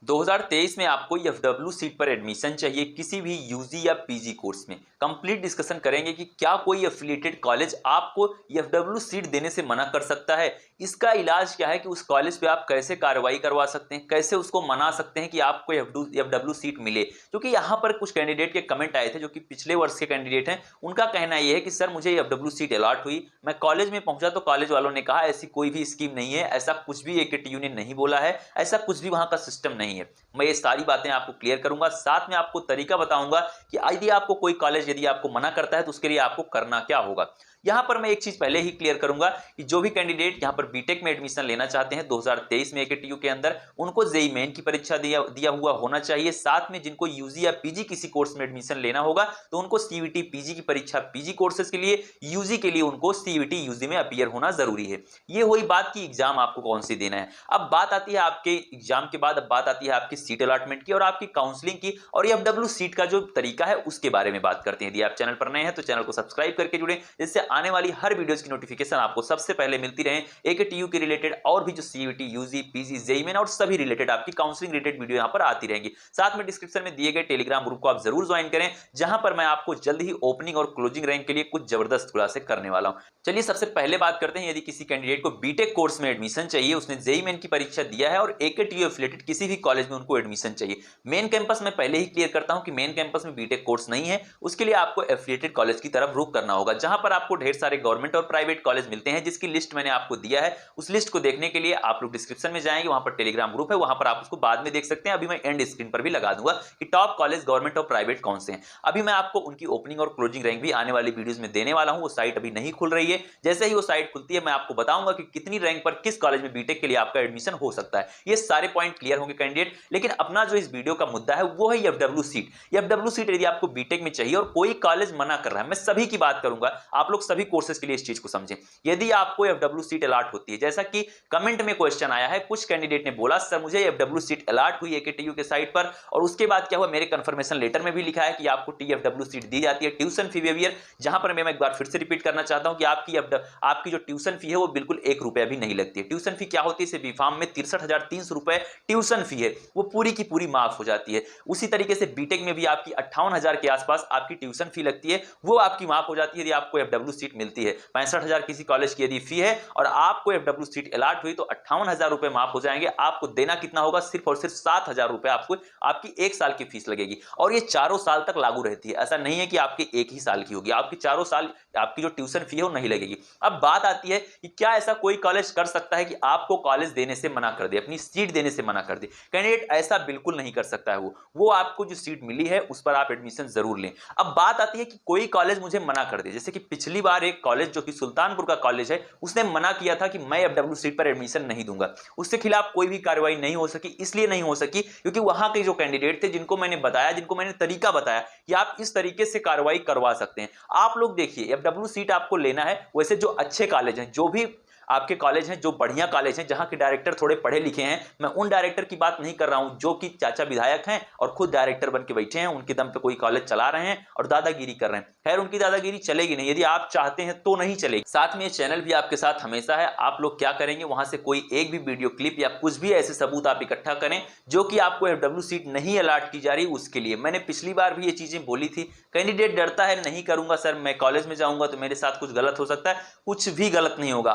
2023 में आपको FW seat पर एडमिशन चाहिए किसी भी यूजी या पीजी कोर्स में। कंप्लीट डिस्कशन करेंगे कि क्या कोई एफिलिएटेड कॉलेज आपको एफडब्ल्यू सीट देने से मना कर सकता है, इसका इलाज क्या है कि उस कॉलेज पे आप कैसे कार्रवाई करवा सकते हैं, कैसे उसको मना सकते हैं कि आपको एफडब्ल्यू सीट मिले। क्योंकि यहाँ पर कुछ कैंडिडेट के कमेंट आए थे जो कि पिछले वर्ष के कैंडिडेट हैं, उनका कहना यह है कि सर मुझे एफडब्ल्यू सीट अलॉट हुई, मैं कॉलेज में पहुंचा तो कॉलेज वालों ने कहा ऐसी कोई भी स्कीम नहीं है, ऐसा कुछ भी एकेटीयू ने नहीं बोला है, ऐसा कुछ भी वहां का सिस्टम नहीं है। मैं ये सारी बातें आपको क्लियर करूंगा, साथ में आपको तरीका बताऊंगा कि यदि आपको कोई कॉलेज यदि आपको मना करता है तो उसके लिए आपको करना क्या होगा। यहां पर मैं एक चीज पहले ही क्लियर करूंगा कि जो भी कैंडिडेट यहां पर बीटेक में एडमिशन लेना चाहते हैं 2023 में एकेटीयू के अंदर, उनको जेईई मेन की परीक्षा दिया हुआ होना चाहिए। साथ में जिनको यूजी या पीजी किसी कोर्स में एडमिशन लेना होगा तो उनको सीयूईटी पीजी की परीक्षा पीजी कोर्सेज के लिए, यूजी के लिए उनको सीयूईटी यूजी में अपीयर होना जरूरी है। ये हुई बात कि एग्जाम आपको कौन सी देना है। अब बात आती है आपके एग्जाम के बाद, अब बात आती है आपकी सीट अलॉटमेंट की और आपकी काउंसलिंग की, और एफडब्ल्यू सीट का जो तरीका है उसके बारे में बात करते हैं। यदि आप चैनल पर नए हैं तो चैनल को सब्सक्राइब करके जुड़े, जिससे आने वाली हर वीडियोस की नोटिफिकेशन आपको सबसे पहले मिलती रहे। एकेटीयू के रिलेटेड और भी जो CUET, UG, PG, JEE main और सभी रिलेटेड आपकी काउंसलिंग रिलेटेड वीडियो यहां पर आती रहेंगी। साथ में डिस्क्रिप्शन में दिए गए टेलीग्राम ग्रुप को आप जरूर ज्वाइन करें, जहां पर मैं आपको जल्द ही ओपनिंग और क्लोजिंग रैंक के लिए कुछ जबरदस्त खुलासे करने वाला हूं। चलिए सबसे पहले बात करते हैं, यदि किसी कैंडिडेट को बीटेक कोर्स में एडमिशन चाहिए, उसने जेईई मेन की परीक्षा दिया है और एकेटीयू एफिलिएटेड किसी भी कॉलेज में उनको एडमिशन चाहिए। मेन कैंपस में पहले ही क्लियर करता हूं कि मेन कैंपस में बीटेक कोर्स नहीं है, उसके लिए आपको एफिलिएटेड कॉलेज की तरफ रुख करना होगा, जहां पर आपको ढेर सारे गवर्नमेंट और प्राइवेट कॉलेज मिलते हैं, जिसकी लिस्ट मैंने आपको दिया है। उस लिस्ट को देखने के लिए आप लोग डिस्क्रिप्शन में जाएंगे, वहां पर टेलीग्राम ग्रुप है, वहां पर आप उसको बाद में देख सकते हैं। अभी मैं एंड स्क्रीन पर भी लगा दूंगा कि टॉप कॉलेज गवर्नमेंट और प्राइवेट कौन से हैं। अभी मैं आपको उनकी ओपनिंग और क्लोजिंग रैंक भी आने वाली वीडियोस में देने वाला हूं। वो साइट अभी नहीं खुल रही है, जैसे ही वो साइट खुलती है मैं आपको बताऊंगा कि कितनी रैंक पर किस कॉलेज में बीटेक के लिए आपका एडमिशन हो सकता है। ये सारे पॉइंट क्लियर होंगे कैंडिडेट। लेकिन अपना जो इस वीडियो का मुद्दा है वो है एफडब्ल्यू सीट। एफडब्ल्यू सीट यदि आपको बीटेक में चाहिए और कोई कॉलेज मना कर रहा है, मैं सभी की बात करूंगा, आप लोग सभी कोर्सेज के लिए इस चीज को समझें। यदि आपको एफडब्ल्यू सीट अलॉट होती है, जैसा कि कमेंट में क्वेश्चन आया है, कुछ कैंडिडेट ने बोला सर मुझे एफडब्ल्यू सीट अलॉट हुई एकेटीयू के साइट पर, और उसके बाद क्या हुआ, मेरे कंफर्मेशन लेटर में भी लिखा है कि आपको टीएफडब्ल्यू सीट दी जाती है ट्यूशन फी वेवियर। जहां पर मैं एक बार फिर से रिपीट करना चाहता हूं कि आपकी जो ट्यूशन फी है वो बिल्कुल 1 रुपया भी नहीं लगती है। ट्यूशन फी क्या होती है, बी फार्म में 63,300 रुपए ट्यूशन फी है, वो पूरी की पूरी माफ हो जाती है। उसी तरीके से बीटेक में भी आपकी 58,000 के आसपास आपकी ट्यूशन फी लगती है, वो आपकी माफ हो जाती है यदि आपको एफडब्ल्यू सीट मिलती है। 65,000 किसी कॉलेज की यदि फी है और आपको एफडब्ल्यू सीट अलॉट हुई तो 58,000 रुपए माफ हो जाएंगे। आपको देना कितना होगा, सिर्फ और सिर्फ 7,000 रुपए आपको आपकी 1 साल की फीस लगेगी, और ये चारों साल तक लागू रहती है। ऐसा नहीं है कि आपकी 1 ही साल की होगी, आपकी चारों साल आपकी जो ट्यूशन फी है वो नहीं लगेगी। अब बात आती है कि क्या ऐसा कोई कॉलेज कर सकता है कि आपको कॉलेज देने से मना कर दे, अपनी सीट देने से मना कर दे। कैंडिडेट ऐसा बिल्कुल नहीं कर सकता है। वो आपको जो सीट मिली है उस पर आप एडमिशन जरूर लें। अब बात आती है कि कोई कॉलेज मुझे मना कर दे, जैसे कि पिछली बार एक कॉलेज जो कि सुल्तानपुर का कॉलेज है, उसने मना किया था कि मैं एफडब्ल्यू सीट पर एडमिशन नहीं दूंगा। उसके खिलाफ कोई भी कार्रवाई नहीं हो सकी, इसलिए नहीं हो सकी क्योंकि वहां के जो कैंडिडेट थे, जिनको मैंने बताया, जिनको मैंने तरीका बताया कि आप इस तरीके से कार्रवाई करवा सकते हैं। आप लोग देखिए, एफडब्ल्यू सीट आपको लेना है, वैसे जो अच्छे कॉलेज हैं, जो भी आपके कॉलेज हैं, जो बढ़िया कॉलेज हैं, जहां के डायरेक्टर थोड़े पढ़े लिखे हैं, मैं उन डायरेक्टर की बात नहीं कर रहा हूं जो कि चाचा विधायक हैं और खुद डायरेक्टर बन के बैठे हैं, उनके दम पे कोई कॉलेज चला रहे हैं और दादागिरी कर रहे हैं। खैर उनकी दादागिरी चलेगी नहीं, यदि आप चाहते हैं तो नहीं चलेगी। साथ में ये चैनल भी आपके साथ हमेशा है। आप लोग क्या करेंगे, वहां से कोई एक भी वीडियो क्लिप या कुछ भी ऐसे सबूत आप इकट्ठा करें जो कि आपको एफडब्ल्यू सीट नहीं अलॉट की जा रही, उसके लिए। मैंने पिछली बार भी ये चीजें बोली थी। कैंडिडेट डरता है, नहीं करूंगा सर, मैं कॉलेज में जाऊंगा तो मेरे साथ कुछ गलत हो सकता है। कुछ भी गलत नहीं होगा,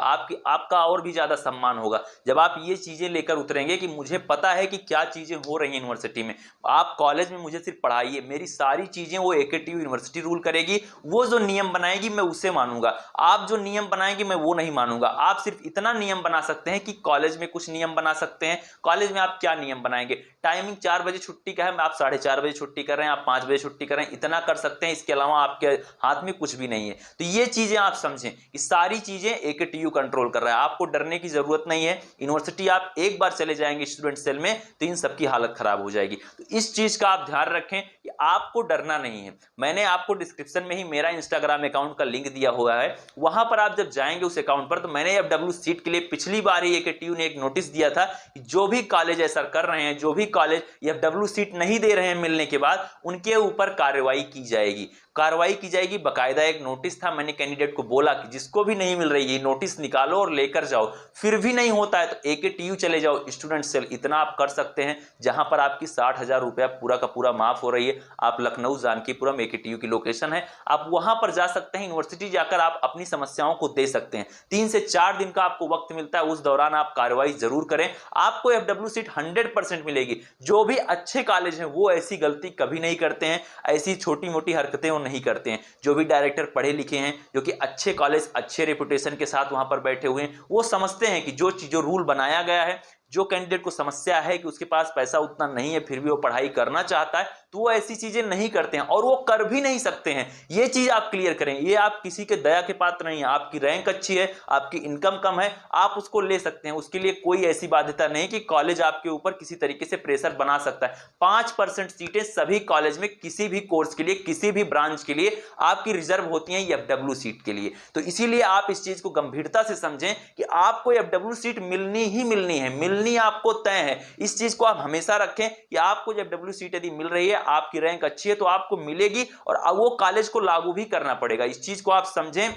आपका और भी ज्यादा सम्मान होगा जब आप ये चीजें लेकर उतरेंगे कि मुझे पता है कि क्या चीजें हो रही हैं यूनिवर्सिटी में। आप कॉलेज में मुझे सिर्फ पढ़ाइए, मेरी सारी चीजें वो एकेटीयू यूनिवर्सिटी रूल करेगी, वो जो नियम बनाएगी मैं उसे मानूंगा। आप जो नियम बनाएंगे मैं वो नहीं मानूंगा। आप सिर्फ इतना नियम बना सकते हैं कि कॉलेज में कुछ नियम बना सकते हैं। कॉलेज में आप क्या नियम बनाएंगे, टाइमिंग 4 बजे छुट्टी का है, आप 4:30 बजे छुट्टी कर रहे हैं, आप 5 बजे छुट्टी कर रहे हैं, इतना कर सकते हैं। इसके अलावा आपके हाथ में कुछ भी नहीं है। तो ये चीजें आप समझें कि सारी चीजें एकेटीयू कंट्रोल कर रहा है, आपको डरने की जरूरत नहीं है। यूनिवर्सिटी आप एक बार चले जाएंगे स्टूडेंट सेल में तो इन सबकी हालत खराब हो जाएगी। तो इस चीज का आप ध्यान रखें कि आपको डरना नहीं है। मैंने आपको डिस्क्रिप्शन में ही मेरा इंस्टाग्राम अकाउंट का लिंक दिया हुआ है, वहां पर आप जब जाएंगे उस अकाउंट पर, तो मैंने एफडब्ल्यू सीट के लिए पिछली बार ही एकेटीयू ने एक नोटिस दिया था कि जो भी कॉलेज ऐसा कर रहे हैं, जो भी कॉलेज एफडब्ल्यू सीट नहीं दे रहे हैं मिलने के बाद, उनके ऊपर कार्रवाई की जाएगी। कार्रवाई की जाएगी। बाकायदा एक नोटिस था, मैंने कैंडिडेट को बोला कि जिसको भी नहीं मिल रही है नोटिस निकालो और लेकर जाओ, फिर भी नहीं होता है तो AKTU चले जाओ, स्टूडेंट सेल। इतना आप कर सकते हैं जहां पर आपकी 60,000 रुपया पूरा का पूरा माफ हो रही है। आप लखनऊ जानकीपुरम AKTU की लोकेशन है, आप वहां पर जा सकते हैं, यूनिवर्सिटी जाकर आप अपनी समस्याओं को दे सकते हैं। 3 से 4 दिन का आपको वक्त मिलता है, उस दौरान आप कार्रवाई जरूर करें, आपको FW सीट 100% मिलेगी। जो भी अच्छे कॉलेज हैं वो ऐसी गलती कभी नहीं करते हैं, ऐसी छोटी मोटी हरकतें वो नहीं करते हैं। जो भी डायरेक्टर पढ़े लिखे हैं, जो कि अच्छे कॉलेज अच्छे रेपुटेशन के साथ वहां पर बैठे हुए हैं, वो समझते हैं कि जो रूल बनाया गया है, जो कैंडिडेट को समस्या है कि उसके पास पैसा उतना नहीं है फिर भी वो पढ़ाई करना चाहता है, तो वो ऐसी चीजें नहीं करते हैं और वो कर भी नहीं सकते हैं। ये चीज आप क्लियर करें। ये आप किसी के दया के पात्र नहीं है, आपकी रैंक अच्छी है, आपकी इनकम कम है, आप उसको ले सकते हैं। उसके लिए कोई ऐसी बाध्यता नहीं कि कॉलेज आपके ऊपर किसी तरीके से प्रेशर बना सकता है। 5% सीटें सभी कॉलेज में किसी भी कोर्स के लिए, किसी भी ब्रांच के लिए आपकी रिजर्व होती हैं FW सीट के लिए। तो इसीलिए आप इस चीज को गंभीरता से समझें कि आपको FW सीट मिलनी ही मिलनी है, मिलनी आपको तय है। इस चीज को आप हमेशा रखें कि आपको जब FW सीट यदि मिल रही है, आपकी रैंक अच्छी है, तो आपको मिलेगी और वो कॉलेज को लागू भी करना पड़ेगा। इस चीज को आप समझें।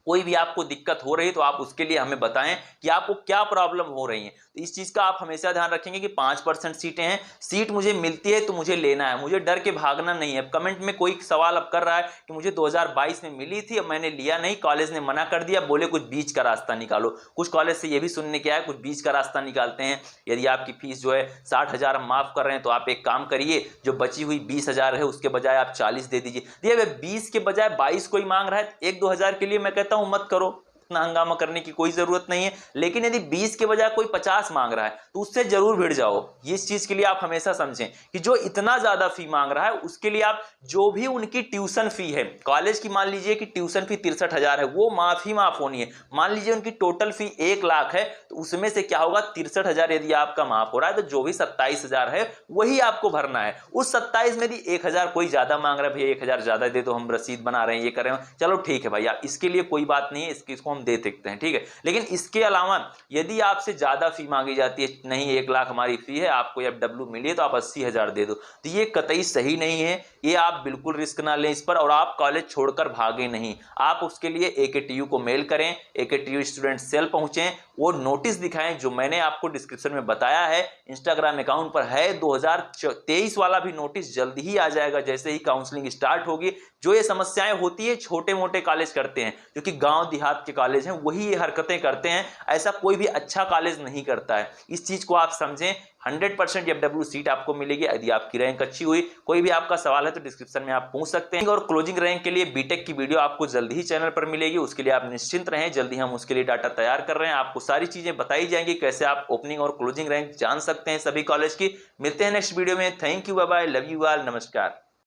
कोई भी आपको दिक्कत हो रही है तो आप उसके लिए हमें बताएं कि आपको क्या प्रॉब्लम हो रही है। तो इस चीज का आप हमेशा ध्यान रखेंगे कि 5% सीटें हैं, सीट मुझे मिलती है तो मुझे लेना है, मुझे डर के भागना नहीं है। कमेंट में कोई सवाल अब कर रहा है कि मुझे 2022 में मिली थी, अब मैंने लिया नहीं, कॉलेज ने मना कर दिया, बोले कुछ बीच का रास्ता निकालो। कुछ कॉलेज से ये भी सुनने के आया कुछ बीच का रास्ता निकालते हैं। यदि आपकी फीस जो है 60,000 हम माफ कर रहे हैं तो आप एक काम करिए, जो बची हुई 20,000 है उसके बजाय आप 40 दे दीजिए। 20 के बजाय 22 कोई मांग रहा है, 1-2 हजार के लिए मैं कहता हूं मत करो, इतना हंगामा करने की कोई जरूरत नहीं है। लेकिन यदि 20 के बजाय कोई 50 मांग रहा है तो उससे जरूर भिड़ जाओ। इस चीज के लिए आप हमेशा समझें कि जो इतना ज्यादा फी मांग रहा है उसके लिए आप जो भी उनकी ट्यूशन फी है, कॉलेज की मान लीजिए कि ट्यूशन फी 63,000 है, वो माफ होनी है। मान लीजिए उनकी टोटल फी 1 लाख है, तो उसमें से क्या होगा, 63,000 यदि आपका माफ हो रहा है तो जो भी 27,000 है वही आपको भरना है। उस 27 में यदि 1,000 कोई ज्यादा मांग रहा है, भैया 1,000 ज्यादा दे दो, हम रसीद बना रहे हैं, ये कर रहे हैं, चलो ठीक है भैया, इसके लिए कोई बात नहीं है, इसको दे सकते हैं, ठीक है। लेकिन इसके अलावा यदि आपसे ज्यादा फी मांगी जाती है, नहीं 1 लाख हमारी फी है, आपको FW मिली है तो आप 80,000 दे दो, तो ये कतई सही नहीं है। ये आप बिल्कुल रिस्क ना लें इस पर, और आप कॉलेज छोड़कर भागे नहीं। आप उसके लिए AKTU को मेल करें, AKTU स्टूडेंट सेल पहुंचें, वो नोटिस दिखाएं जो मैंने आपको डिस्क्रिप्शन में बताया है, इंस्टाग्राम अकाउंट पर है। 2023 वाला भी नोटिस जल्दी ही आ जाएगा, जैसे ही काउंसलिंग स्टार्ट होगी। जो ये समस्याएं होती है छोटे मोटे कॉलेज करते हैं, जो कि गांव देहात के कॉलेज हैं, वही ये हरकतें करते हैं, ऐसा कोई भी अच्छा कॉलेज नहीं करता है। इस चीज को आप समझें। 100% FW सीट आपको मिलेगी यदि आपकी रैंक अच्छी हुई। कोई भी आपका सवाल है तो डिस्क्रिप्शन में आप पूछ सकते हैं। और क्लोजिंग रैंक के लिए बीटेक की वीडियो आपको जल्दी ही चैनल पर मिलेगी, उसके लिए आप निश्चिंत रहें, जल्दी हम उसके लिए डाटा तैयार कर रहे हैं। आपको सारी चीजें बताई जाएंगी कैसे आप ओपनिंग और क्लोजिंग रैंक जान सकते हैं सभी कॉलेज की। मिलते हैं नेक्स्ट वीडियो में। Thank you, bye bye, love you all, नमस्कार।